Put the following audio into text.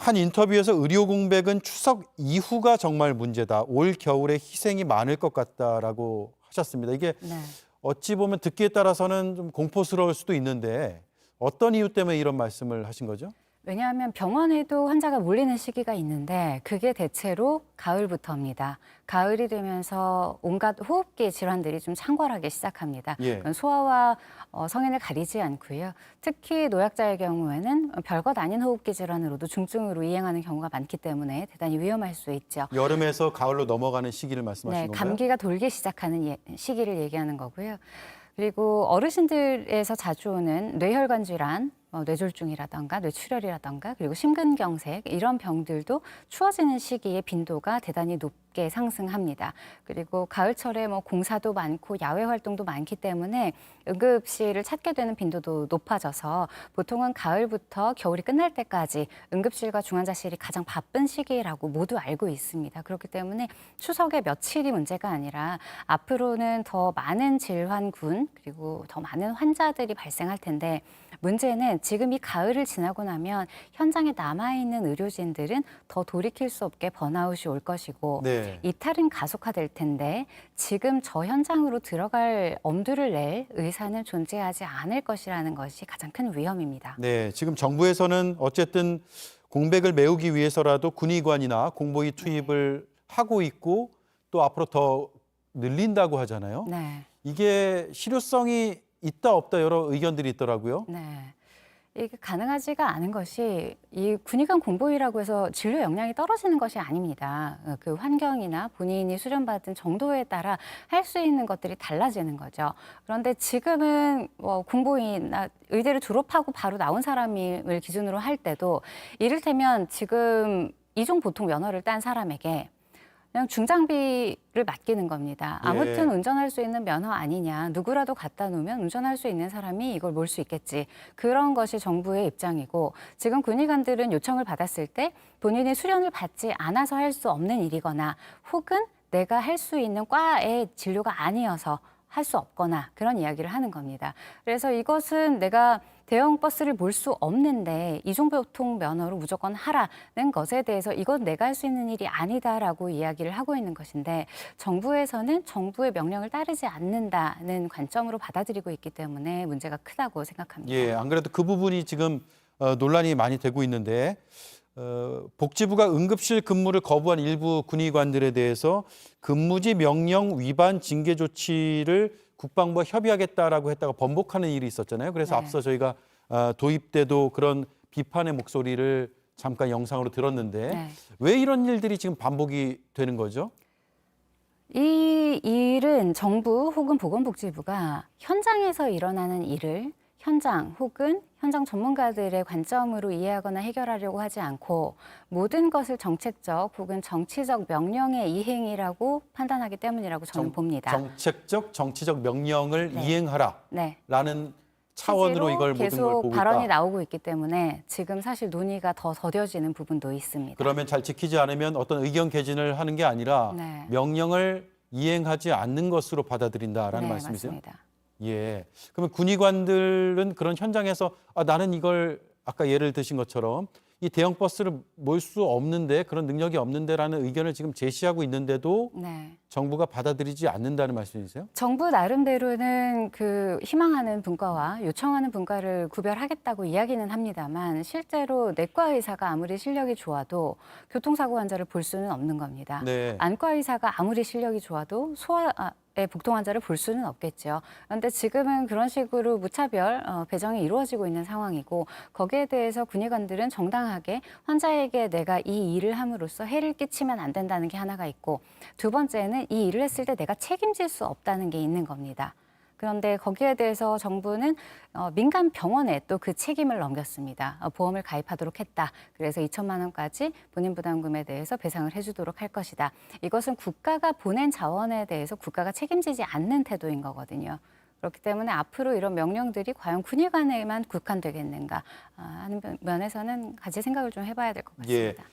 한 인터뷰에서 의료 공백은 추석 이후가 정말 문제다. 올 겨울에 희생이 많을 것 같다라고 하셨습니다. 이게 네. 어찌 보면 듣기에 따라서는 좀 공포스러울 수도 있는데 어떤 이유 때문에 이런 말씀을 하신 거죠? 왜냐하면 병원에도 환자가 몰리는 시기가 있는데 그게 대체로 가을부터입니다. 가을이 되면서 온갖 호흡기 질환들이 좀 창궐하기 시작합니다. 예. 그건 소아와 성인을 가리지 않고요. 특히 노약자의 경우에는 별것 아닌 호흡기 질환으로도 중증으로 이행하는 경우가 많기 때문에 대단히 위험할 수 있죠. 여름에서 가을로 넘어가는 시기를 말씀하신 네, 건가요? 감기가 돌기 시작하는 시기를 얘기하는 거고요. 그리고 어르신들에서 자주 오는 뇌혈관 질환, 뇌졸중이라던가 뇌출혈이라던가 그리고 심근경색 이런 병들도 추워지는 시기에 빈도가 대단히 높게 상승합니다. 그리고 가을철에 공사도 많고 야외 활동도 많기 때문에 응급실을 찾게 되는 빈도도 높아져서 보통은 가을부터 겨울이 끝날 때까지 응급실과 중환자실이 가장 바쁜 시기라고 모두 알고 있습니다. 그렇기 때문에 추석에 며칠이 문제가 아니라 앞으로는 더 많은 질환군 그리고 더 많은 환자들이 발생할 텐데 문제는 지금 이 가을을 지나고 나면 현장에 남아있는 의료진들은 더 돌이킬 수 없게 번아웃이 올 것이고 네. 이탈은 가속화될 텐데 지금 저 현장으로 들어갈 엄두를 낼 의사는 존재하지 않을 것이라는 것이 가장 큰 위험입니다. 네, 지금 정부에서는 어쨌든 공백을 메우기 위해서라도 군의관이나 공보위 투입을 하고 있고 또 앞으로 더 늘린다고 하잖아요. 네. 이게 실효성이 있다 없다 여러 의견들이 있더라고요. 네. 이게 가능하지가 않은 것이 이 군의관 공보위라고 해서 진료 역량이 떨어지는 것이 아닙니다. 그 환경이나 본인이 수련받은 정도에 따라 할 수 있는 것들이 달라지는 거죠. 그런데 지금은 공보위나 의대를 졸업하고 바로 나온 사람을 기준으로 할 때도 이를테면 지금 이종 보통 면허를 딴 사람에게 그냥 중장비를 맡기는 겁니다. 아무튼 예. 운전할 수 있는 면허 아니냐. 누구라도 갖다 놓으면 운전할 수 있는 사람이 이걸 몰 수 있겠지. 그런 것이 정부의 입장이고 지금 군의관들은 요청을 받았을 때 본인이 수련을 받지 않아서 할 수 없는 일이거나 혹은 내가 할 수 있는 과의 진료가 아니어서 할 수 없거나 그런 이야기를 하는 겁니다. 그래서 이것은 내가 대형 버스를 몰 수 없는데 이종보통 면허로 무조건 하라는 것에 대해서 이건 내가 할 수 있는 일이 아니다라고 이야기를 하고 있는 것인데 정부에서는 정부의 명령을 따르지 않는다는 관점으로 받아들이고 있기 때문에 문제가 크다고 생각합니다. 예, 안 그래도 그 부분이 지금 논란이 많이 되고 있는데 복지부가 응급실 근무를 거부한 일부 군의관들에 대해서 근무지 명령 위반 징계 조치를 국방부와 협의하겠다라고 했다가 번복하는 일이 있었잖아요. 그래서 네. 앞서 저희가 도입 때도 그런 비판의 목소리를 잠깐 영상으로 들었는데 네. 왜 이런 일들이 지금 반복이 되는 거죠? 이 일은 정부 혹은 보건복지부가 현장에서 일어나는 일을 현장 혹은 현장 전문가들의 관점으로 이해하거나 해결하려고 하지 않고 모든 것을 정책적 혹은 정치적 명령의 이행이라고 판단하기 때문이라고 저는 봅니다. 정책적, 정치적 명령을 네. 이행하라라는 네. 차원으로 이걸 모든 걸 계속 보고 발언이 있다. 나오고 있기 때문에 지금 사실 논의가 더 더뎌지는 부분도 있습니다. 그러면 잘 지키지 않으면 어떤 의견 개진을 하는 게 아니라 네. 명령을 이행하지 않는 것으로 받아들인다라는 네, 말씀이세요? 맞습니다. 예. 그러면 군의관들은 그런 현장에서 나는 이걸 아까 예를 드신 것처럼 이 대형 버스를 몰 수 없는데 그런 능력이 없는데라는 의견을 지금 제시하고 있는데도 네. 정부가 받아들이지 않는다는 말씀이세요? 정부 나름대로는 그 희망하는 분과와 요청하는 분과를 구별하겠다고 이야기는 합니다만 실제로 내과 의사가 아무리 실력이 좋아도 교통사고 환자를 볼 수는 없는 겁니다. 네. 안과 의사가 아무리 실력이 좋아도 소아의 복통 환자를 볼 수는 없겠죠. 그런데 지금은 그런 식으로 무차별 배정이 이루어지고 있는 상황이고 거기에 대해서 군의관들은 정당하게 환자에게 내가 이 일을 함으로써 해를 끼치면 안 된다는 게 하나가 있고 두 번째는 이 일을 했을 때 내가 책임질 수 없다는 게 있는 겁니다. 그런데 거기에 대해서 정부는 민간 병원에 또 그 책임을 넘겼습니다. 보험을 가입하도록 했다. 그래서 2천만 원까지 본인 부담금에 대해서 배상을 해주도록 할 것이다. 이것은 국가가 보낸 자원에 대해서 국가가 책임지지 않는 태도인 거거든요. 그렇기 때문에 앞으로 이런 명령들이 과연 군의관에만 국한되겠는가 하는 면에서는 같이 생각을 좀 해봐야 될 것 예. 같습니다.